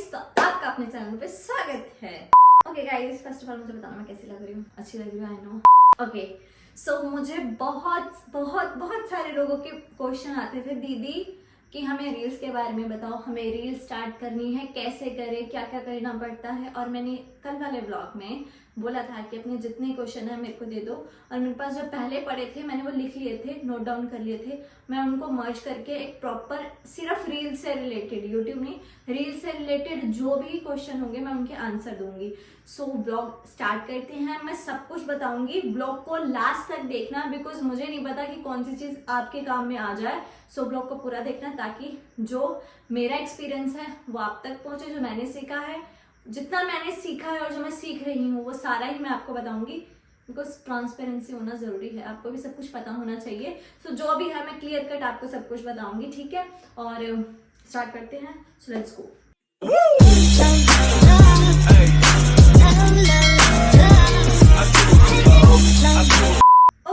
Guys, तो आपका अपने चैनल पे स्वागत है। Okay guys, first of all मुझे बताना मैं कैसी लग रही हूँ। अच्छी लग रही हूँ, आई नो। ओके सो मुझे बहुत बहुत बहुत सारे लोगों के क्वेश्चन आते थे, दीदी कि हमें रील्स के बारे में बताओ, हमें रील्स स्टार्ट करनी है, कैसे करें, क्या क्या करना पड़ता है। और मैंने कल वाले ब्लॉग में बोला था कि अपने जितने क्वेश्चन है मेरे को दे दो, और मेरे पास जो पहले पड़े थे मैंने वो लिख लिए थे, नोट डाउन कर लिए थे। मैं उनको मर्ज करके एक प्रॉपर सिर्फ रील से रिलेटेड, यूट्यूब नहीं, रील से रिलेटेड जो भी क्वेश्चन होंगे मैं उनके आंसर दूंगी। सो ब्लॉग स्टार्ट करते हैं। मैं सब कुछ बताऊंगी, ब्लॉग को लास्ट तक देखना, बिकॉज मुझे नहीं पता कि कौन सी चीज आपके काम में आ जाए। सो ब्लॉग को पूरा देखना ताकि जो मेरा एक्सपीरियंस है वो आप तक पहुंचे, जो मैंने सीखा है, जितना मैंने सीखा है और जो मैं सीख रही हूँ वो सारा ही मैं आपको बताऊंगी, बिकॉज ट्रांसपेरेंसी होना जरूरी है, आपको भी सब कुछ पता होना चाहिए। सो जो भी है मैं क्लियर कट आपको सब कुछ बताऊंगी, ठीक है। और स्टार्ट करते हैं, so let's go.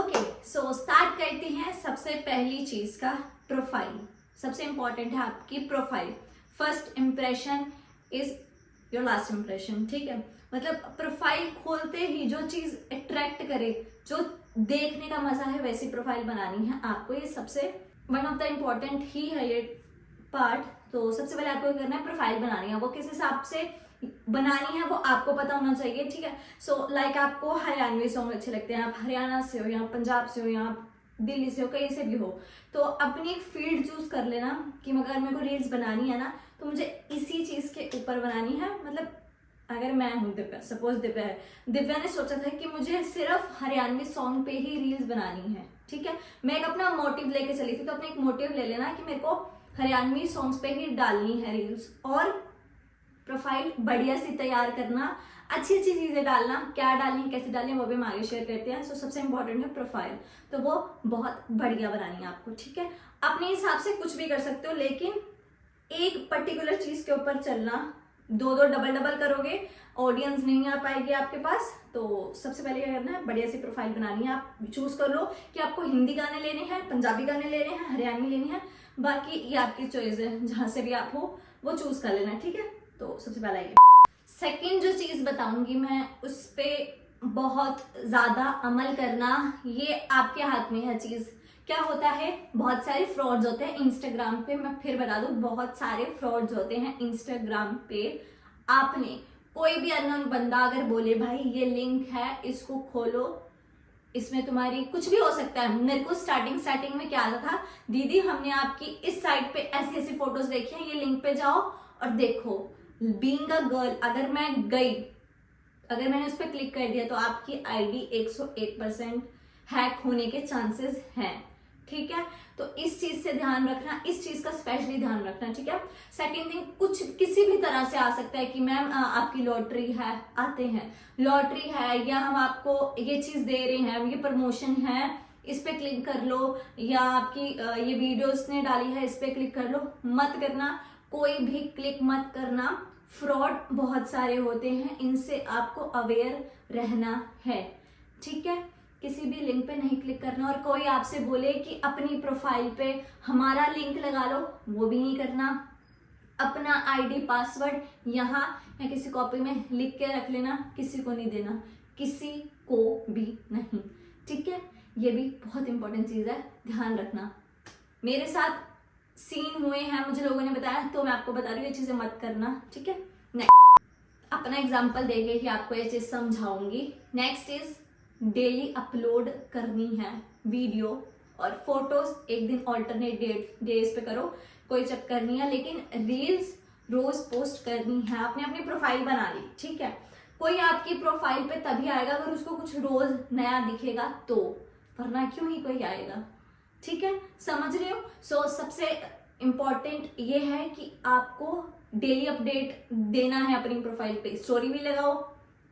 Okay so start करते हैं। सबसे पहली चीज का प्रोफाइल, सबसे इंपॉर्टेंट है आपकी profile. First impression is your last impression, ठीक है। मतलब प्रोफाइल खोलते ही जो चीज अट्रैक्ट करे, जो देखने का मजा है, वैसी प्रोफाइल बनानी है आपको। ये सबसे वन ऑफ द इम्पोर्टेंट ही है ये पार्ट। तो सबसे पहले आपको करना है, प्रोफाइल बनानी है। वो किस हिसाब से बनानी है वो आपको पता होना चाहिए, ठीक है। सो लाइक आपको हरियाणवी सॉन्ग अच्छे लगते हैं, आप हरियाणा से हो या पंजाब से हो या दिल्ली से हो, कहीं से भी हो, तो अपनी एक फील्ड चूज कर लेना कि अगर मेरे को रील्स बनानी है ना तो मुझे इसी चीज के ऊपर बनानी है। मतलब अगर मैं हूँ दिव्या, सपोज दिव्या है, दिव्या ने सोचा था कि मुझे सिर्फ हरियाणवी सॉन्ग पे ही रील्स बनानी है, ठीक है। मैं एक अपना मोटिव लेके चली थी, तो अपने एक मोटिव ले लेना कि मेरे को हरियाणवी सॉन्ग्स पे ही डालनी है रील्स। और प्रोफाइल बढ़िया सी तैयार करना, अच्छी अच्छी चीजें डालना, क्या डालनी है, कैसे डालनी है, वो भी हम आगे शेयर करते हैं। सो सबसे इंपॉर्टेंट है प्रोफाइल, तो वो बहुत बढ़िया बनानी है आपको, ठीक है। अपने हिसाब से कुछ भी कर सकते हो, लेकिन एक पर्टिकुलर चीज के ऊपर चलना। दो डबल डबल करोगे ऑडियंस नहीं आ पाएगी आपके पास। तो सबसे पहले क्या करना है, बढ़िया सी प्रोफाइल बनानी है। आप चूज कर लो कि आपको हिंदी गाने लेने हैं, पंजाबी गाने लेने हैं, हरियाणवी लेनी है, बाकी ये आपकी चॉइस है, जहां से भी आप हो वो चूज कर लेना, ठीक है। तो सबसे पहला ये। सेकंड जो चीज बताऊंगी मैं, उस पे बहुत ज्यादा अमल करना, ये आपके हाथ में है चीज। क्या होता है, बहुत सारे फ्रॉड्स होते हैं इंस्टाग्राम पे। मैं फिर बता दूं, बहुत सारे फ्रॉड्स होते हैं इंस्टाग्राम पे। आपने कोई भी अननोन बंदा अगर बोले भाई ये लिंक है, इसको खोलो, इसमें तुम्हारी कुछ भी हो सकता है। मेरे को स्टार्टिंग में क्या आता था, दीदी हमने आपकी इस साइट पे ऐसी ऐसी फोटोज देखी हैं, ये लिंक पे जाओ और देखो। बीइंग अ गर्ल, अगर मैं गई, अगर मैंने उस पर क्लिक कर दिया तो आपकी आईडी 101% हैक होने के चांसेस हैं, ठीक है। तो इस चीज से ध्यान रखना, इस चीज का स्पेशली ध्यान रखना, ठीक है। सेकंड थिंग, कुछ किसी भी तरह से आ सकता है कि मैम आपकी लॉटरी है, आते हैं लॉटरी है, या हम आपको ये चीज दे रहे हैं, ये प्रमोशन है, इस पे क्लिक कर लो, या आपकी ये वीडियोस ने डाली है, इस पे क्लिक कर लो। मत करना, कोई भी क्लिक मत करना। फ्रॉड बहुत सारे होते हैं, इनसे आपको अवेयर रहना है, ठीक है। किसी भी लिंक पे नहीं क्लिक करना। और कोई आपसे बोले कि अपनी प्रोफाइल पे हमारा लिंक लगा लो, वो भी नहीं करना। अपना आईडी पासवर्ड यहाँ या किसी कॉपी में लिख के रख लेना, किसी को नहीं देना, किसी को भी नहीं, ठीक है। ये भी बहुत इंपॉर्टेंट चीज है, ध्यान रखना। मेरे साथ सीन हुए हैं, मुझे लोगों ने बताया, तो मैं आपको बता रही हूँ ये चीजें मत करना, ठीक है। नेक्स्ट अपना एग्जांपल देके ही आपको ये चीज समझाऊंगी। नेक्स्ट इज डेली अपलोड करनी है वीडियो और फोटोज। एक दिन ऑल्टरनेट डेज पे करो, कोई चक्कर नहीं है, लेकिन रील्स रोज पोस्ट करनी है। आपने अपनी प्रोफाइल बना ली, ठीक है। कोई आपकी प्रोफाइल पे तभी आएगा अगर उसको कुछ रोज नया दिखेगा तो, वरना क्यों ही कोई आएगा, ठीक है। समझ रहे हो। सो सबसे इंपॉर्टेंट ये है कि आपको डेली अपडेट देना है अपनी प्रोफाइल पे। स्टोरी भी लगाओ,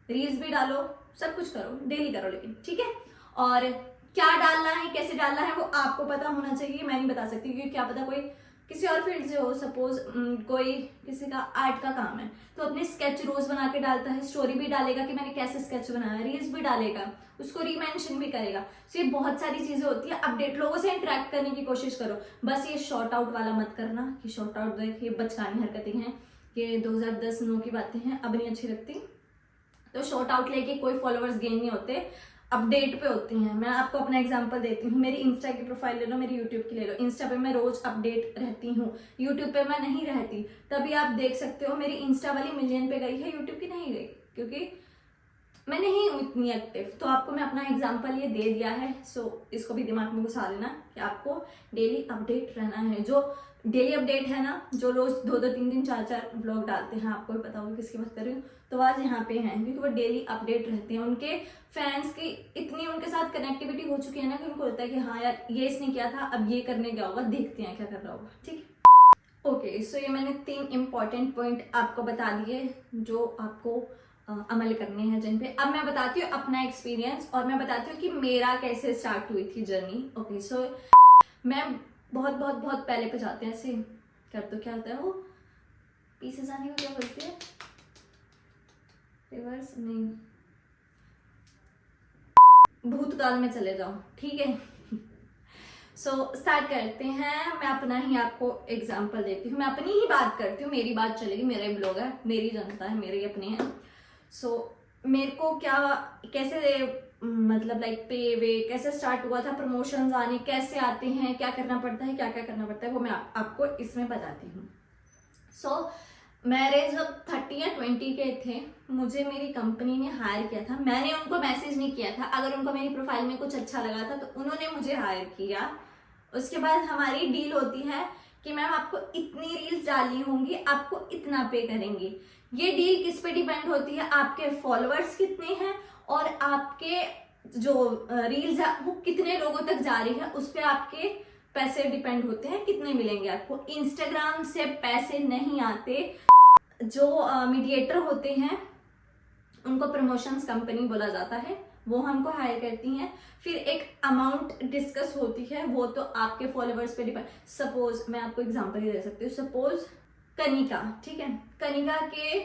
रील्स भी डालो, सब कुछ करो, डेली करो, लेकिन ठीक है। और क्या डालना है, कैसे डालना है, वो आपको पता होना चाहिए, मैं नहीं बता सकती, क्योंकि क्या पता कोई किसी और फील्ड से हो। सपोज कोई किसी का आर्ट का काम है तो अपने स्केच रोज बना के डालता है, स्टोरी भी डालेगा कि मैंने कैसे स्केच बनाया, रील्स भी डालेगा, उसको रीमेंशन भी करेगा। तो ये बहुत सारी चीजें होती है। अपडेट, लोगों से इंटरेक्ट करने की कोशिश करो। बस ये शॉर्ट आउट वाला मत करना कि शॉर्ट आउट देख, ये बचकानी हरकतें हैं, ये 2010-9 की बातें हैं, अब नहीं अच्छी लगती। तो शॉर्ट आउट लेके कोई फॉलोअर्स गेन नहीं होते, अपडेट पे होते हैं। मैं आपको अपना एग्जांपल देती हूँ, मेरी इंस्टा की प्रोफाइल ले लो, मेरी यूट्यूब की ले लो। इंस्टा पे मैं रोज अपडेट रहती हूँ, यूट्यूब पे मैं नहीं रहती। तभी आप देख सकते हो मेरी इंस्टा वाली मिलियन पे गई है, यूट्यूब की नहीं गई, क्योंकि मैं नहीं हूँ इतनी एक्टिव। तो आपको मैं अपना एग्जांपल ये दे दिया है। सो इसको भी दिमाग में घुसा लेना कि आपको डेली अपडेट रहना है। जो डेली अपडेट है ना, जो रोज 2-2, 3-3, 4-4 ब्लॉग डालते हैं, आपको भी पता होगा किसकी बात कर रही हूँ, तो आज यहाँ पे हैं क्योंकि वो डेली अपडेट रहते हैं। उनके फैंस की इतनी उनके साथ कनेक्टिविटी हो चुकी है ना कि उनको लगता है कि हाँ यार ये इसने किया था, अब ये करने गया होगा, देखते हैं क्या कर रहा होगा। ठीक है, ओके। सो ये मैंने 3 इंपॉर्टेंट पॉइंट आपको बता दिए जो आपको अमल करने हैं जिन पे। अब मैं बताती हूँ अपना एक्सपीरियंस और मैं बताती हूँ कि मेरा कैसे स्टार्ट हुई थी जर्नी। ओके, सो मैं बहुत बहुत बहुत पहले पे जाते हैं, ऐसे कर तो क्या होता है वो पीछे जाने को क्या बोलते हैं, रिवर्स नहीं, भूतकाल में चले जाओ। ठीक है, सो स्टार्ट करते हैं। मैं अपना ही आपको एग्जांपल देती हूँ, मैं अपनी ही बात करती हूँ, मेरी बात चलेगी, मेरा ही ब्लॉग है, मेरी जनता है, मेरे ही अपने हैं। सो मेरे को क्या कैसे मतलब लाइक पे वे कैसे स्टार्ट हुआ था, प्रमोशंस आने कैसे आते हैं, क्या करना पड़ता है, क्या क्या करना पड़ता है, वो मैं आपको इसमें बताती हूँ। सो मेरे जब 30 या 20 के थे, मुझे मेरी कंपनी ने हायर किया था। मैंने उनको मैसेज नहीं किया था, अगर उनको मेरी प्रोफाइल में कुछ अच्छा लगा था तो उन्होंने मुझे हायर किया। उसके बाद हमारी डील होती है कि मैम आपको इतनी रील्स डालनी होंगी, आपको इतना पे करेंगे। ये डील किस पे डिपेंड होती है, आपके फॉलोअर्स कितने हैं और आपके जो रील्स है वो कितने लोगों तक जा रही है, उस पर आपके पैसे डिपेंड होते हैं, कितने मिलेंगे आपको। इंस्टाग्राम से पैसे नहीं आते। जो मीडिएटर होते हैं उनको प्रमोशंस कंपनी बोला जाता है, वो हमको हायर करती हैं। फिर एक अमाउंट डिस्कस होती है, वो तो आपके फॉलोअर्स पे डिपेंड। सपोज मैं आपको एग्जांपल ही दे सकती हूँ, सपोज कनिका, ठीक है, कनिका के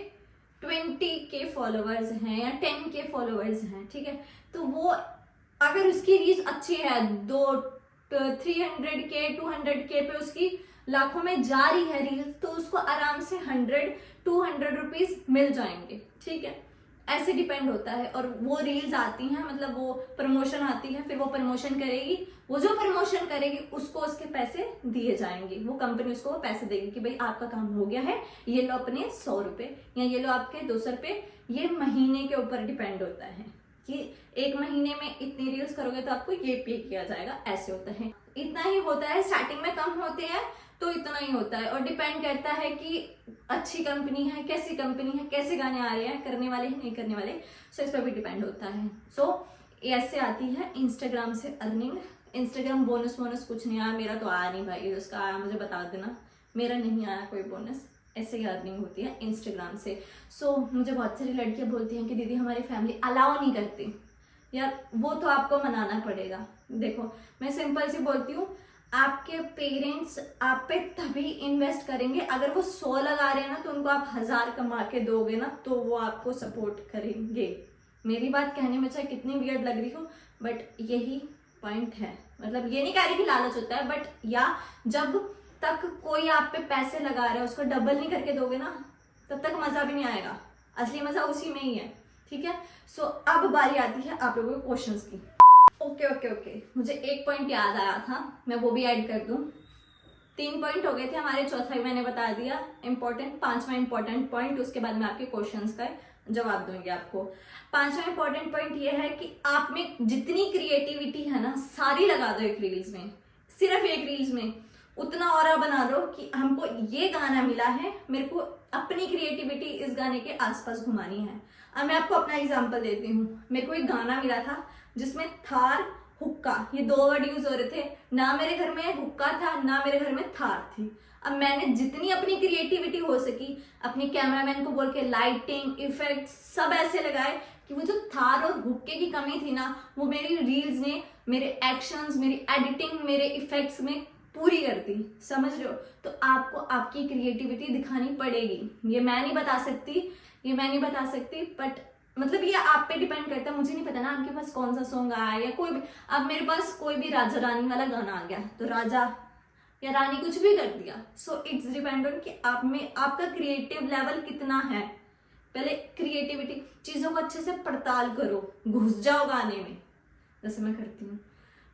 20 के फॉलोअर्स हैं या 10 के फॉलोअर्स हैं, ठीक है, तो वो अगर उसकी रीच अच्छी है, 300 के 200 के पे उसकी लाखों में जा रही है रील्स, तो उसको आराम से 100-200 रुपीज मिल जाएंगे। ठीक है, ऐसे डिपेंड होता है। और वो रील्स आती हैं, मतलब वो प्रमोशन आती है, फिर वो प्रमोशन करेगी, वो जो प्रमोशन करेगी उसको उसके पैसे दिए जाएंगे, वो कंपनी उसको पैसे देगी कि भाई आपका काम हो गया है, ये लो अपने 100 रुपए या ये लो आपके 200 रुपए। ये महीने के ऊपर डिपेंड होता है कि एक महीने में इतनी रील्स करोगे तो आपको ये पे किया जाएगा, ऐसे होता है। इतना ही होता है, स्टार्टिंग में कम होते हैं तो इतना ही होता है। और डिपेंड करता है कि अच्छी कंपनी है, कैसी कंपनी है, कैसे गाने आ रहे हैं, करने वाले हैं नहीं करने वाले, सो इस पर भी डिपेंड होता है। सो ऐसे आती है इंस्टाग्राम से अर्निंग। इंस्टाग्राम बोनस कुछ नहीं आया, मेरा तो आया नहीं भाई, उसका आया मुझे बता देना, मेरा नहीं आया कोई बोनस। ऐसे ही अर्निंग होती है इंस्टाग्राम से। सो मुझे बहुत सारी लड़कियां बोलती हैं कि दीदी हमारी फैमिली अलाउ नहीं करती। यार वो तो आपको मनाना पड़ेगा। देखो मैं सिंपल सी बोलती हूँ, आपके पेरेंट्स आप पे तभी इन्वेस्ट करेंगे अगर वो 100 लगा रहे हैं ना, तो उनको आप 1000 कमा के दोगे ना, तो वो आपको सपोर्ट करेंगे। मेरी बात कहने में चाहे कितनी वियर्ड लग रही हो, बट यही पॉइंट है। मतलब ये नहीं कह रही कि लालच होता है, बट या जब तक कोई आप पे पैसे लगा रहा है उसको डबल नहीं करके दोगे ना, तब तक मजा भी नहीं आएगा। असली मजा उसी में ही है। ठीक है, सो अब बारी आती है आप लोगों के क्वेश्चंस की। ओके, मुझे एक पॉइंट याद आया था, मैं वो भी ऐड कर दूं। 3 पॉइंट हो गए थे हमारे, चौथा ही मैंने बता दिया इंपॉर्टेंट। 5वां इंपॉर्टेंट पॉइंट, उसके बाद मैं आपके क्वेश्चंस का जवाब दूंगी आपको। 5वां इंपॉर्टेंट पॉइंट ये है कि आप में जितनी क्रिएटिविटी है ना, सारी लगा दो एक रील्स में, सिर्फ एक रील्स में। उतना ऑरा बना दो कि हमको ये गाना मिला है, मेरे को अपनी क्रिएटिविटी इस गाने के आसपास घुमानी है। अब मैं आपको अपना एग्जांपल देती हूँ। मेरे को एक गाना मिला था जिसमें थार हुक्का, ये 2 वर्ड यूज हो रहे थे। ना मेरे घर में हुक्का था, ना मेरे घर में थार थी। अब मैंने जितनी अपनी क्रिएटिविटी हो सकी, अपने कैमरामैन को बोल के लाइटिंग इफेक्ट सब ऐसे लगाए कि वो जो थार और हुक्के की कमी थी ना, वो मेरी रील्स ने, मेरे एक्शंस, मेरी एडिटिंग, मेरे इफेक्ट्स में पूरी कर दी। समझ रहे हो? तो आपको आपकी क्रिएटिविटी दिखानी पड़ेगी। ये मैं नहीं बता सकती, बट मतलब ये आप पे डिपेंड करता है। मुझे नहीं पता ना आपके पास कौन सा सॉन्ग आया या कोई भी। अब मेरे पास कोई भी राजा रानी वाला गाना आ गया तो राजा या रानी कुछ भी कर दिया। सो इट्स डिपेंड ऑन कि आप में आपका क्रिएटिव लेवल कितना है। पहले क्रिएटिविटी, चीजों को अच्छे से पड़ताल करो, घुस जाओ गाने में, जैसे मैं करती हूँ।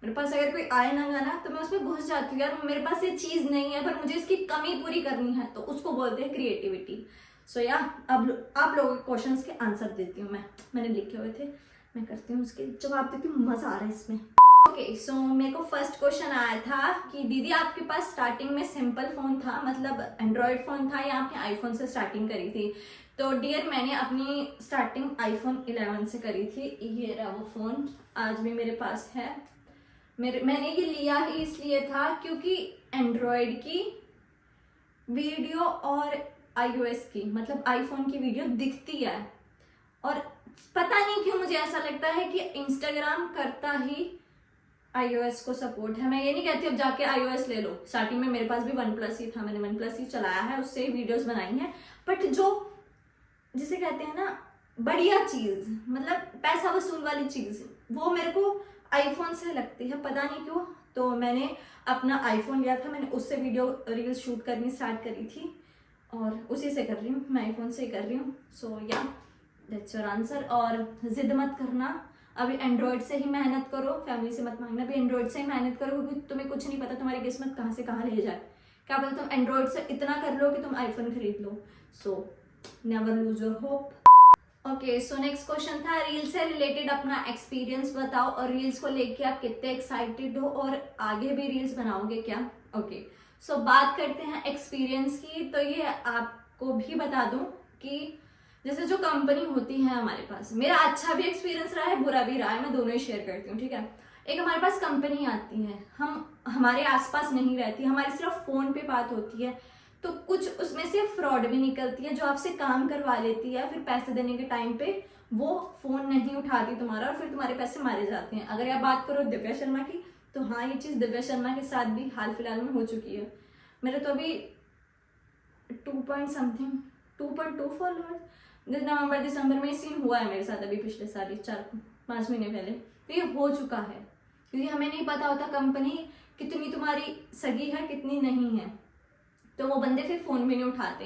मेरे पास अगर कोई आए ना गाना तो मैं उसमें घुस जाती हूँ, यार मेरे पास ये चीज नहीं है पर मुझे इसकी कमी पूरी करनी है, तो उसको बोलते हैं क्रिएटिविटी। सो या अब आप लोगों के क्वेश्चंस के आंसर देती हूँ मैंने लिखे हुए थे, मैं करती हूँ उसके जवाब देती हूँ, मजा आ रहा है इसमें। ओके सो मेरे को फर्स्ट क्वेश्चन आया था कि दीदी आपके पास स्टार्टिंग में सिंपल फोन था, मतलब एंड्रॉयड फोन था, या आपने आईफोन से स्टार्टिंग करी थी? तो डियर मैंने अपनी स्टार्टिंग आईफोन 11 से करी थी। ये रहा वो फोन, आज भी मेरे पास है। मैंने ये लिया ही इसलिए था क्योंकि एंड्रॉयड की वीडियो और आईओएस की, मतलब आईफोन की वीडियो दिखती है, और पता नहीं क्यों मुझे ऐसा लगता है कि इंस्टाग्राम करता ही iOS को सपोर्ट है। मैं ये नहीं कहती अब जाके iOS ले लो, स्टार्टिंग में मेरे पास भी OnePlus ही था, मैंने OnePlus ही चलाया है, उससे ही वीडियोस बनाई हैं। बट जो जिसे कहते हैं ना बढ़िया चीज, मतलब पैसा वसूल वाली चीज, वो मेरे को आईफोन से लगती है, पता नहीं क्यों। तो मैंने अपना आईफोन लिया था, मैंने उससे वीडियो रील्स शूट करनी स्टार्ट करी थी, और उसी से कर रही हूँ, मैं आईफोन से ही कर रही हूँ। सो या दैट्स योर आंसर। और जिद मत करना, अभी एंड्रॉयड से ही मेहनत करो, फैमिली से मत मांगना, अभी एंड्रॉयड से ही मेहनत करो, क्योंकि तुम्हें कुछ नहीं पता तुम्हारी किस्मत कहाँ से कहाँ ले जाए। क्या पता तुम एंड्रॉयड से इतना कर लो कि तुम आईफोन खरीद लो। So never lose your hope. Okay so next question था रील से रिलेटेड अपना एक्सपीरियंस बताओ, और रील्स को लेके आप कितने एक्साइटेड हो, और आगे भी रील्स बनाओगे क्या? ओके सो बात करते हैं एक्सपीरियंस की। तो ये आपको भी बता दूं कि जैसे जो कंपनी होती है हमारे पास, मेरा अच्छा भी एक्सपीरियंस रहा है, बुरा भी रहा है, मैं दोनों ही शेयर करती हूँ, ठीक है। एक हमारे पास कंपनी आती है, हम हमारे आसपास नहीं रहती, हमारी सिर्फ फोन पे बात होती है, तो कुछ उसमें से फ्रॉड भी निकलती है, जो आपसे काम करवा लेती है, फिर पैसे देने के टाइम पे वो फोन नहीं उठाती तुम्हारा, और फिर तुम्हारे पैसे मारे जाते हैं। अगर आप बात करो दिव्या शर्मा की, तो हाँ ये चीज दिव्या शर्मा के साथ भी हाल फिलहाल में हो चुकी है। मेरे तो अभी 2.2 फॉलोअर्स नवंबर दिसंबर में सीन हुआ है मेरे साथ, अभी पिछले साल 4-5 महीने पहले। तो ये हो चुका है, क्योंकि हमें नहीं पता होता कंपनी कितनी तुम्हारी सगी है कितनी नहीं है, तो वो बंदे फिर फोन भी नहीं उठाते।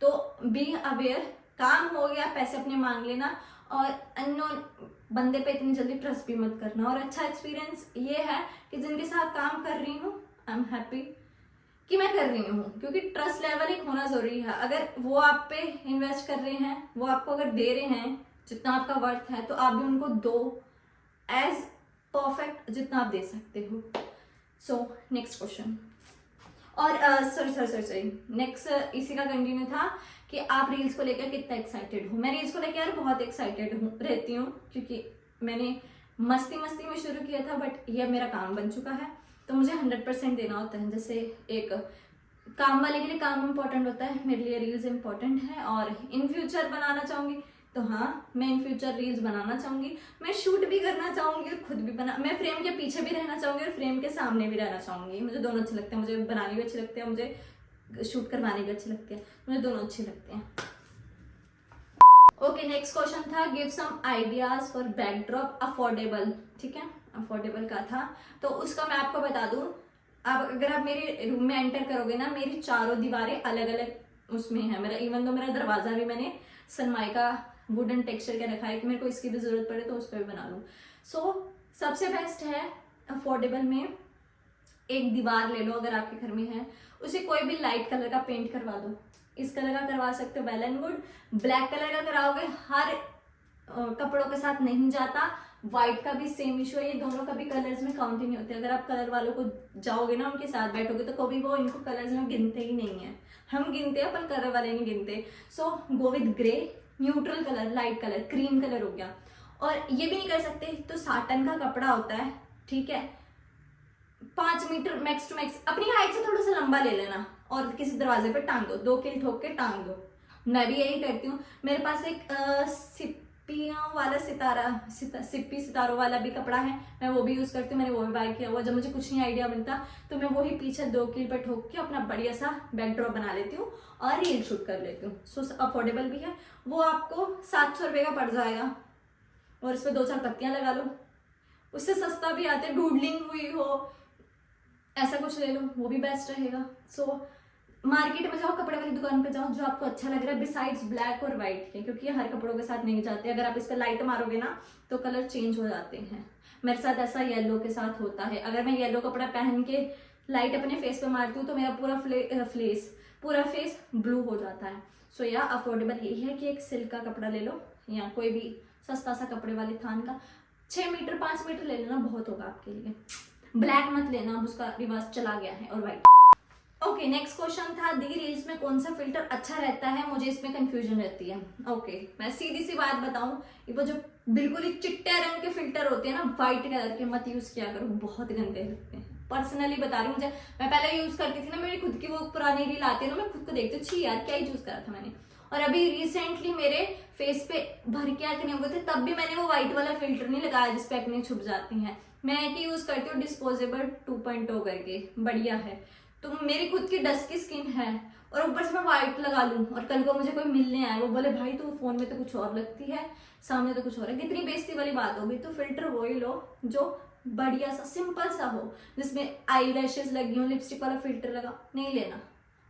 तो बी अवेयर, काम हो गया पैसे अपने मांग लेना, और अननोन बंदे पे इतनी जल्दी ट्रस्ट भी मत करना। और अच्छा एक्सपीरियंस ये है कि जिनके साथ काम कर रही हूँ आई एम हैप्पी कि मैं कर रही हूँ, क्योंकि ट्रस्ट लेवल एक होना जरूरी है। अगर वो आप पे इन्वेस्ट कर रहे हैं, वो आपको अगर दे रहे हैं जितना आपका वर्थ है, तो आप भी उनको दो एज परफेक्ट जितना आप दे सकते हो। सो नेक्स्ट क्वेश्चन, और सॉरी नेक्स्ट इसी का कंटिन्यू था कि आप रील्स को लेकर कितना एक्साइटेड हो। मैं रील्स को लेकर यार बहुत एक्साइटेड हूँ रहती हूँ, क्योंकि मैंने मस्ती में शुरू किया था, बट ये मेरा काम बन चुका है, तो मुझे 100% देना होता है। जैसे एक काम वाले के लिए काम इम्पोर्टेंट होता है, मेरे लिए रील्स इम्पोर्टेंट है। और इन फ्यूचर बनाना चाहूँगी, तो हाँ मैं इन फ्यूचर रील्स बनाना चाहूँगी, मैं शूट भी करना चाहूँगी और खुद भी मैं फ्रेम के पीछे भी रहना चाहूँगी और फ्रेम के सामने भी रहना चाहूँगी। मुझे दोनों अच्छे लगते हैं, मुझे बनाने भी अच्छे लगते हैं, मुझे शूट करवाने भी अच्छे लगते हैं, मुझे दोनों अच्छे लगते हैं। ओके नेक्स्ट क्वेश्चन था give some ideas for backdrop affordable, ठीक है, अफोर्डेबल का था। तो उसका मैं आपको बता दूं, आप अगर आप मेरे रूम में एंटर करोगे ना, मेरी चारों दीवारें अलग अलग उसमें है। मेरा इवन तो मेरा दरवाजा भी मैंने सनमाइका वुडन टेक्सचर का रखा है कि मेरे को इसकी भी जरूरत पड़े तो उस पर भी बना लूँ। सो सबसे बेस्ट है अफोर्डेबल में, एक दीवार ले लो अगर आपके घर में है, उसे कोई भी लाइट कलर का पेंट करवा दो, इस कलर का करवा सकते हो, well and good. Black colour का कराओगे हर कपड़ों के साथ नहीं जाता, व्हाइट का भी सेम इशू है, ये दोनों कभी कलर्स में काउंट ही नहीं होते। अगर आप कलर वालों को जाओगे ना, उनके साथ बैठोगे, तो कभी वो इनको कलर्स में गिनते ही नहीं है। हम गिनते हैं पर कलर वाले नहीं गिनते। So go with grey, neutral colour, light colour, cream colour हो गया। और ये भी नहीं कर सकते तो साटन का कपड़ा होता है, ठीक है, 5 मीटर मैक्स टू मैक्स, अपनी हाइट से थोड़ा सा लंबा ले लेना और किसी दरवाजे पे टांग दो, 2 कील ठोक के टांग दो। मैं भी यही करती हूँ। मेरे पास एक सिप्पियों वाला सिप्पी सितारों वाला भी कपड़ा है, मैं वो भी यूज करती हूँ, मैंने वो भी बाय किया हुआ। जब मुझे कुछ नहीं आइडिया बनता तो मैं वही पीछे 2 कील पर ठोक के अपना बढ़िया सा बैकड्रॉप बना लेती हूँ और रील शूट कर लेती हूँ। सो अफोर्डेबल भी है, वो आपको 700 रुपये का पड़ जाएगा, और इस पर 2-4 पत्तियां लगा लो, उससे सस्ता भी आते, डूडलिंग हुई हो, ऐसा कुछ ले लो, वो भी बेस्ट रहेगा। सो मार्केट में जाओ, कपड़े वाली दुकान पे जाओ, जो आपको अच्छा लग रहा है बिसाइड्स ब्लैक और व्हाइट के, क्योंकि ये हर कपड़ों के साथ नहीं जाते। अगर आप इस पर लाइट मारोगे ना तो कलर चेंज हो जाते हैं। मेरे साथ ऐसा येलो के साथ होता है। अगर मैं येलो कपड़ा पहन के लाइट अपने फेस पे मारती हूँ तो मेरा पूरा फेस ब्लू हो जाता है। सो या अफोर्डेबल यही है कि एक सिल्क का कपड़ा ले लो या कोई भी सस्ता सा कपड़े वाले थान का, 6 मीटर 5 मीटर ले लेना, बहुत होगा आपके लिए। ब्लैक मत लेना, अब उसका रिवाज चला गया है। और व्हाइट। ओके, नेक्स्ट क्वेश्चन था दी रील्स में कौन सा फिल्टर अच्छा रहता है, मुझे इसमें कंफ्यूजन रहती है। ओके, मैं सीधी सी बात बताऊं, ये वो जो बिल्कुल ही चिट्टे रंग के फिल्टर होते हैं ना, व्हाइट कलर के, मत यूज किया करो, बहुत गंदे लगते हैं। पर्सनली बता रही हूँ, मुझे, मैं पहले यूज करती थी ना, मेरी खुद की वो पुरानी रील आती है ना, मैं खुद को देखती हूँ, छी यार क्या ही यूज करा था मैंने। और अभी रिसेंटली मेरे फेस पे भर के एक्ने हो गए थे, तब भी मैंने वो व्हाइट वाला फिल्टर नहीं लगाया जिसपे एक्ने छुप जाती हैं। मैं एक ही यूज करती हूँ, डिस्पोजेबल 2.0 करके, बढ़िया है। तो मेरी खुद की डस्की स्किन है और ऊपर से मैं व्हाइट लगा लूं और कल को मुझे कोई मिलने आए, वो बोले भाई तू फोन में तो कुछ और लगती है, सामने तो कुछ और है, कितनी बेइज्जती वाली बात होगी। तो फिल्टर वही लो जो बढ़िया सा सिंपल सा हो, जिसमें आई लैशेज लगी हो, लिपस्टिक वाला फिल्टर लगा नहीं लेना,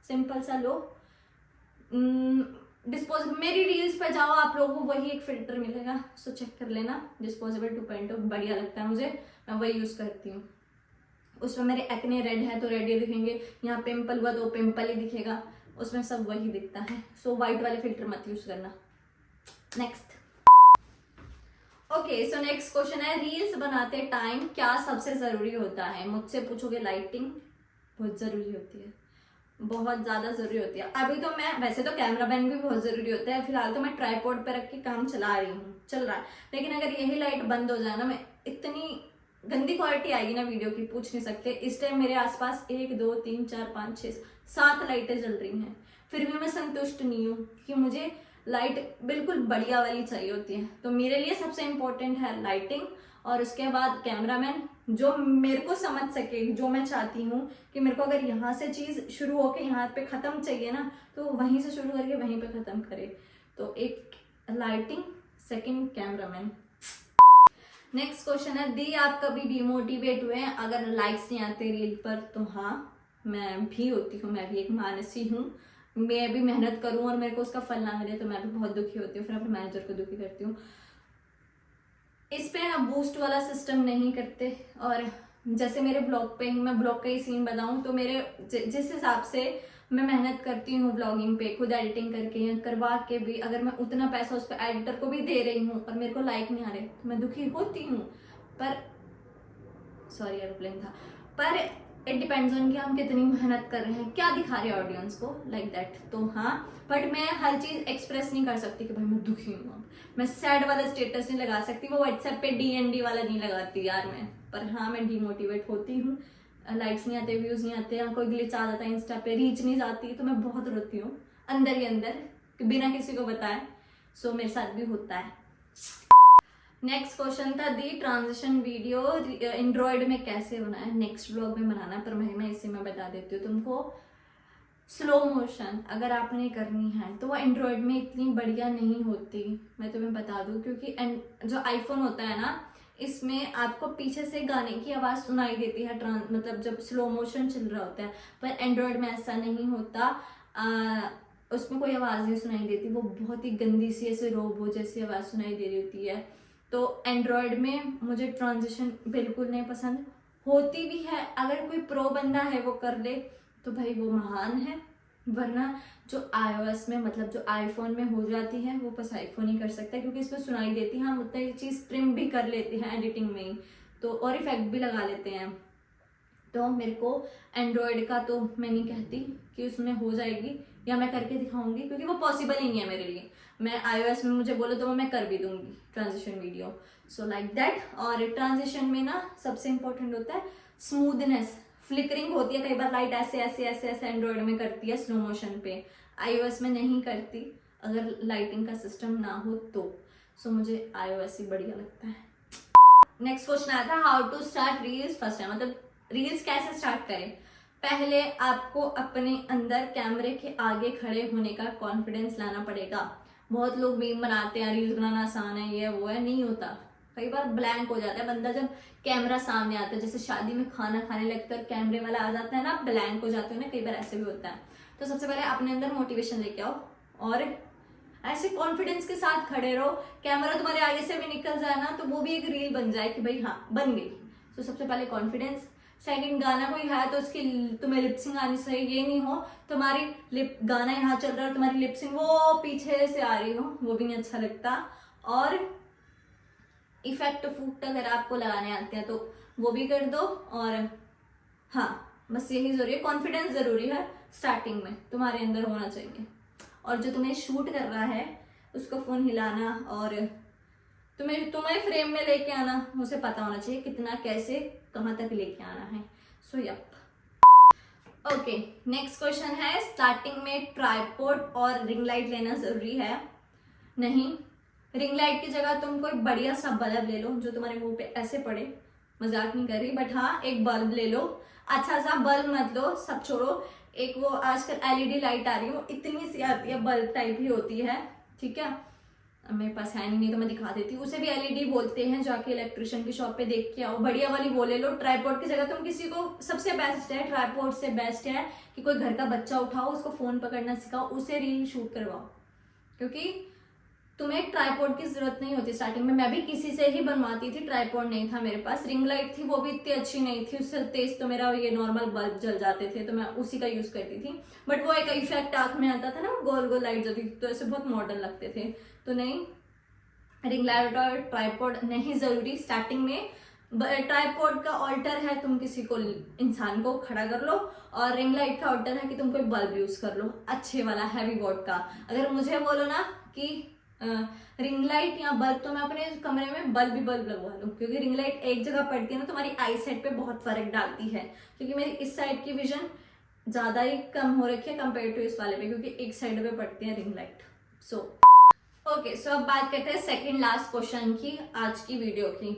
सिंपल सा लो। डिस्पोजेबल, मेरी रील्स पे जाओ आप लोगों को वही एक फिल्टर मिलेगा, सो चेक कर लेना, डिस्पोजेबल 2.0 बढ़िया लगता है मुझे, मैं वही यूज करती हूँ। उसमें मेरे एक्ने रेड है तो रेड ही दिखेंगे, यहाँ पिंपल हुआ तो पिंपल ही दिखेगा, उसमें सब वही दिखता है। सो व्हाइट वाले फिल्टर मत यूज करना। Next. Okay, so next question है, रील्स बनाते टाइम क्या सबसे जरूरी होता है? मुझसे पूछोगे, लाइटिंग बहुत जरूरी होती है, बहुत ज्यादा जरूरी होती है। अभी तो मैं, वैसे तो कैमरामैन भी बहुत जरूरी होता है, फिलहाल तो मैं ट्राइपॉड पे रख के काम चला रही हूँ, चल रहा है, लेकिन अगर यही लाइट बंद हो जाए ना, मैं इतनी गंदी क्वालिटी आएगी ना वीडियो की, पूछ नहीं सकते। इस टाइम मेरे आसपास 1 2 3 4 5 6 7 लाइटें जल रही हैं, फिर भी मैं संतुष्ट नहीं हूँ कि मुझे लाइट बिल्कुल बढ़िया वाली चाहिए होती है। तो मेरे लिए सबसे इम्पोर्टेंट है लाइटिंग, और उसके बाद कैमरामैन जो मेरे को समझ सके, जो मैं चाहती हूँ कि मेरे को अगर यहाँ से चीज शुरू होके यहाँ पे खत्म चाहिए ना, तो वहीं से शुरू करके वहीं पे खत्म करे। तो एक lighting, second cameraman. Next question है, दी आप कभी डिमोटिवेट हुए हैं अगर लाइक्स नहीं आते रील पर? तो हाँ, मैं भी होती हूँ, मैं भी एक मानसी हूँ, मैं भी मेहनत करूँ और मेरे को उसका फल ना मिले तो मैं भी बहुत दुखी होती हूँ, फिर अपने मैनेजर को दुखी करती हूँ। इस पे ना बूस्ट वाला सिस्टम नहीं करते। और जैसे मेरे ब्लॉग पे ही, मैं ब्लॉग का ही सीन बताऊँ तो मेरे जिस हिसाब से मैं मेहनत करती हूँ ब्लॉगिंग पे, खुद एडिटिंग करके या करवा के भी, अगर मैं उतना पैसा उस पर एडिटर को भी दे रही हूँ और मेरे को लाइक नहीं आ रहे तो मैं दुखी होती हूँ। पर सॉरी, एरोप्लेन था। पर इट डिपेंड्स ऑन कि हम कितनी मेहनत कर रहे हैं, क्या दिखा रहे हैं ऑडियंस को, लाइक दैट। तो हाँ, बट मैं हर चीज एक्सप्रेस नहीं कर सकती कि भाई मैं दुखी हूँ। मैं सैड वाला स्टेटस नहीं लगा सकती, वो व्हाट्सएप पे DND वाला नहीं लगाती यार मैं। पर हाँ, मैं डिमोटिवेट होती हूँ, लाइक्स नहीं आते, व्यूज नहीं आते, या कोई ग्लिच आ जाता है इंस्टा पे, रीच नहीं जाती, तो मैं बहुत रोती हूँ अंदर ही अंदर, बिना किसी को बताए। सो मेरे साथ भी होता है। नेक्स्ट क्वेश्चन था, दी ट्रांजिशन वीडियो एंड्रॉयड में कैसे बनाए? नेक्स्ट ब्लॉग में बनाना, पर मैं इसे मैं बता देती हूँ तुमको। स्लो मोशन अगर आपने करनी है तो वो एंड्रॉयड में इतनी बढ़िया नहीं होती, मैं तुम्हें बता दूँ, क्योंकि जो आईफोन होता है ना, इसमें आपको पीछे से गाने की आवाज़ सुनाई देती है, मतलब जब स्लो मोशन चल रहा होता है। पर एंड्रॉयड में ऐसा नहीं होता, उसमें कोई आवाज़ नहीं सुनाई देती, वो बहुत ही गंदी सी ऐसे रोबो जैसी आवाज़ सुनाई दे रही होती है। तो एंड्रॉयड में मुझे ट्रांजिशन बिल्कुल नहीं पसंद। होती भी है, अगर कोई प्रो बंदा है वो कर ले तो भाई वो महान है, वरना जो iOS में, मतलब जो आईफोन में हो जाती है, वो बस आईफोन ही कर सकता है, क्योंकि इसमें सुनाई देती है, हम उतना ये चीज़ ट्रिम भी कर लेते हैं एडिटिंग में ही, तो और इफेक्ट भी लगा लेते हैं। तो मेरे को एंड्रॉयड का तो मैं नहीं कहती कि उसमें हो जाएगी या मैं करके दिखाऊंगी, क्योंकि वो पॉसिबल ही नहीं है मेरे लिए। मैं iOS में मुझे बोलो तो मैं कर भी दूंगी transition video, so like that. और ट्रांजिशन में ना सबसे इंपॉर्टेंट होता है स्मूथनेस, फ्लिकरिंग होती है कई बार, लाइट ऐसे ऐसे ऐसे ऐसे एंड्रॉयड में करती है स्लो मोशन पे, iOS में नहीं करती अगर लाइटिंग का सिस्टम ना हो तो। सो मुझे iOS ही बढ़िया लगता है। नेक्स्ट क्वेश्चन आया था, how to start reels first time, मतलब रील्स कैसे स्टार्ट करें? पहले आपको अपने अंदर कैमरे के आगे खड़े होने का कॉन्फिडेंस लाना पड़ेगा। बहुत लोग मीम बनाते हैं रील्स बनाना आसान है, ये वो है, नहीं होता। कई बार ब्लैंक हो जाता है बंदा जब कैमरा सामने आता है, जैसे शादी में खाना खाने लगता है कैमरे वाला आ जाता है ना, ब्लैंक हो जाते हो ना, कई बार ऐसे भी होता है। तो सबसे पहले अपने अंदर मोटिवेशन लेके आओ और ऐसे कॉन्फिडेंस के साथ खड़े रहो। कैमरा तुम्हारे आगे से भी निकल जाए ना तो वो भी एक रील बन जाए कि भाई हाँ बन गई। तो सबसे पहले कॉन्फिडेंस। सेकंड, गाना कोई है तो उसकी तुम्हें लिपसिंग आनी चाहिए। ये नहीं हो तुम्हारी गाना यहाँ चल रहा है और तुम्हारी लिपसिंग वो पीछे से आ रही हो, वो भी नहीं अच्छा लगता। और इफेक्ट फूक्ट अगर आपको लगाने आते हैं तो वो भी कर दो। और हाँ बस यही जरूरी है, कॉन्फिडेंस जरूरी है स्टार्टिंग में तुम्हारे अंदर होना चाहिए। और जो तुम्हें शूट कर रहा है उसको फोन हिलाना और तुम्हें फ्रेम में लेके आना, उसे पता होना चाहिए कितना कैसे कहाँ तक लेके आना है। So yup. Okay, next question है, स्टार्टिंग में ट्राइपॉड और रिंग लाइट लेना जरूरी है? नहीं, रिंग लाइट की जगह तुम कोई बढ़िया सा बल्ब ले लो जो तुम्हारे मुंह पे ऐसे पड़े, मजाक नहीं कर रही, बट हाँ एक बल्ब ले लो, अच्छा सा बल्ब मत लो, सब छोड़ो। एक वो आजकल एलईडी लाइट आ रही है, वो इतनी सी आती है, बल्ब टाइप ही होती है, ठीक है, अब मेरे पास है नहीं तो मैं दिखा देती हूँ। उसे भी एलईडी बोलते हैं, जाके इलेक्ट्रिशियन की शॉप पे देख के आओ, बढ़िया वाली वो ले लो। ट्राइपॉड की जगह तुम किसी को, सबसे बेस्ट है ट्राइपॉड से बेस्ट है कि कोई घर का बच्चा उठाओ, उसको फोन पकड़ना सिखाओ, उसे रील शूट करवाओ, क्योंकि तुम्हें ट्राइपॉड की जरूरत नहीं होती स्टार्टिंग में। मैं भी किसी से ही बनवाती थी, ट्राइपॉड नहीं था मेरे पास। रिंग लाइट थी, वो भी इतनी अच्छी नहीं थी, उससे तेज तो मेरा ये नॉर्मल बल्ब जल जाते थे, तो मैं उसी का यूज करती थी। बट वो एक इफेक्ट आंख में आता था ना, गोल गोल लाइट जलती थी, तो ऐसे बहुत मॉडर्न लगते थे। तो नहीं, रिंग लाइट और ट्राइपॉड नहीं जरूरी स्टार्टिंग में। ट्राइपॉड का ऑल्टर है तुम किसी को, इंसान को खड़ा कर लो, और रिंग लाइट का ऑल्टर है कि तुम कोई बल्ब यूज कर लो अच्छे वाला हैवी वॉट का। अगर मुझे बोलो ना कि रिंग लाइट या बल्ब, तो मैं अपने कमरे में बल्ब ही बल्ब लगवा लूँ, क्योंकि रिंग लाइट एक जगह पड़ती है ना, तुम्हारी आई साइड पे बहुत फर्क डालती है, क्योंकि मेरी इस साइड की विजन ज्यादा ही कम हो रखी है कंपेयर टू इस वाले पे, क्योंकि एक साइड पे पड़ती है रिंग लाइट। सो ओके, सो अब बात करते हैं सेकंड लास्ट क्वेश्चन की आज की वीडियो की।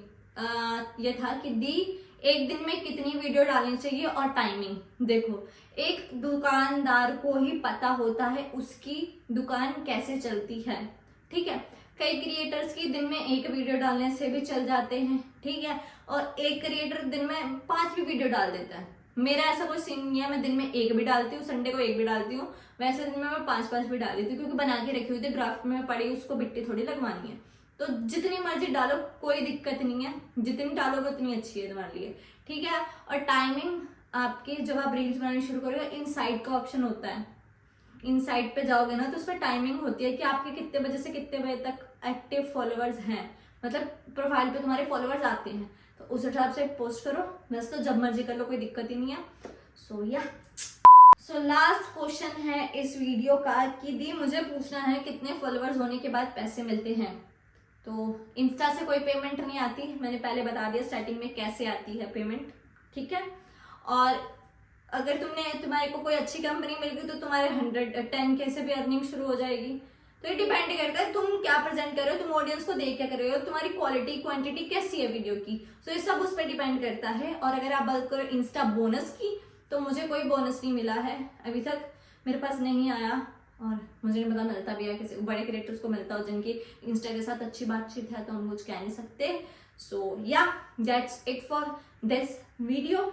ये था कि दी एक दिन में कितनी वीडियो डालनी चाहिए और टाइमिंग। देखो, एक दुकानदार को ही पता होता है उसकी दुकान कैसे चलती है, ठीक है। कई क्रिएटर्स की दिन में एक वीडियो डालने से भी चल जाते हैं, ठीक है, और एक क्रिएटर दिन में 5 भी वीडियो डाल देता है। मेरा ऐसा कोई सीन नहीं है, मैं दिन में एक भी डालती हूँ, संडे को एक भी डालती हूँ, वैसे दिन में मैं 5 भी डाल देती हूँ, क्योंकि बना के रखी हुई थी, ड्राफ्ट में पड़ी, उसको बिट्टी थोड़ी लगवानी है। तो जितनी मर्जी डालो, कोई दिक्कत नहीं है, जितनी डालोगे उतनी अच्छी है तुम्हारे लिए, ठीक है। और टाइमिंग आपकी, जब आप रील्स बनानी शुरू करोगे, इनसाइड का ऑप्शन होता है, इनसाइड पे जाओगे ना तो उसमें टाइमिंग होती है कि आपके कितने बजे से कितने बजे तक एक्टिव फॉलोअर्स हैं, मतलब प्रोफाइल पे तुम्हारे फॉलोअर्स आते हैं, तो उस हिसाब से पोस्ट करो। वैसे तो जब मर्जी कर लो, कोई दिक्कत ही नहीं है। सो या सो लास्ट क्वेश्चन है इस वीडियो का कि दी मुझे पूछना है कितने फॉलोअर्स होने के बाद पैसे मिलते हैं। तो इंस्टा से कोई पेमेंट नहीं आती, मैंने पहले बता दिया स्टार्टिंग में कैसे आती है पेमेंट, ठीक है। और अगर तुम्हारे को कोई अच्छी कंपनी मिल गई तो तुम्हारे 110K से भी अर्निंग शुरू हो जाएगी। तो ये डिपेंड करता है तुम क्या प्रेजेंट कर रहे हो, तुम ऑडियंस को देख क्या कर रहे हो, तुम्हारी क्वालिटी क्वांटिटी कैसी है वीडियो की। तो ये सब उस पर डिपेंड करता है। और अगर आप बात करो इंस्टा बोनस की, तो मुझे कोई बोनस नहीं मिला है अभी तक, मेरे पास नहीं आया, और मुझे नहीं पता मिलता भी है, किसी बड़े क्रिएटर्स को मिलता हो जिनकी इंस्टा के साथ अच्छी बातचीत है, तो हम कुछ कह नहीं सकते। सो या that's it for this video.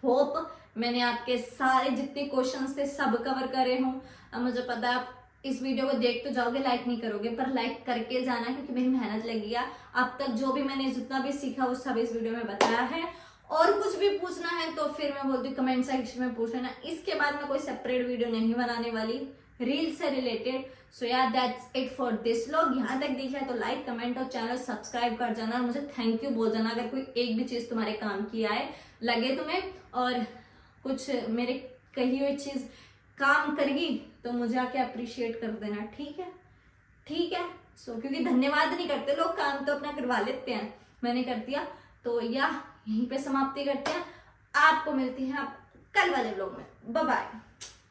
Hope मैंने आपके सारे जितने क्वेश्चंस थे सब कवर करे हों। अब मुझे पता है आप इस वीडियो को देख तो जाओगे, लाइक नहीं करोगे, पर लाइक करके जाना, क्योंकि मेरी मेहनत लगी है। अब तक जो भी मैंने जितना भी सीखा वो सब इस वीडियो में बताया है। और कुछ भी पूछना है तो फिर मैं बोलती हूँ कमेंट सेक्शन में पूछ लेना। इसके बाद मैं कोई सेपरेट वीडियो नहीं बनाने वाली रील से रिलेटेड। सो या that's it for this vlog. यहाँ तक देखा है तो लाइक कमेंट और चैनल सब्सक्राइब कर जाना, और मुझे थैंक यू बोल जाना अगर कोई एक भी चीज तुम्हारे काम की आए, लगे तुम्हें, और कुछ मेरे कही हुई चीज काम करेगी तो मुझे आके अप्रिशिएट कर देना, ठीक है, ठीक है। सो क्योंकि धन्यवाद नहीं करते लोग, काम तो अपना करवा लेते हैं, मैंने कर दिया। तो या यहीं पे समाप्ति करते हैं, आपको मिलती है आप कल वाले व्लॉग में। Bye bye.